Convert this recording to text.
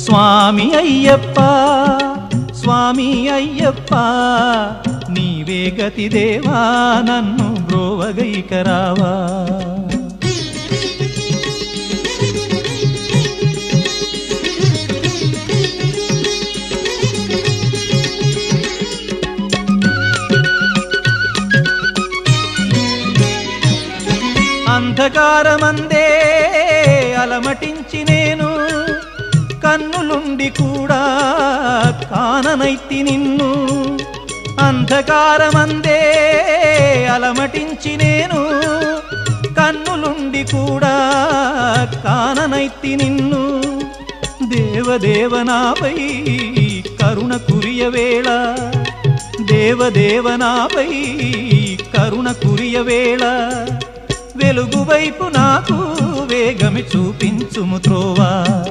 స్వామి అయ్యప్ప స్వామి అయ్యప్ప నీవే గతి దేవా నన్ను బ్రోవగైకరావా. అంధకారమందే అలమటించి నేను కన్నులుండి కూడా కాననైతి నిన్ను. అంధకారమందే అలమటించి నేను కన్నులుండి కూడా కాననైతి నిన్ను. దేవదేవనాపై కరుణ కురియవేళ దేవదేవనాపై కరుణ కురియవేళ వెలుగు వైపు నాకు వేగమి చూపించుము త్రోవా.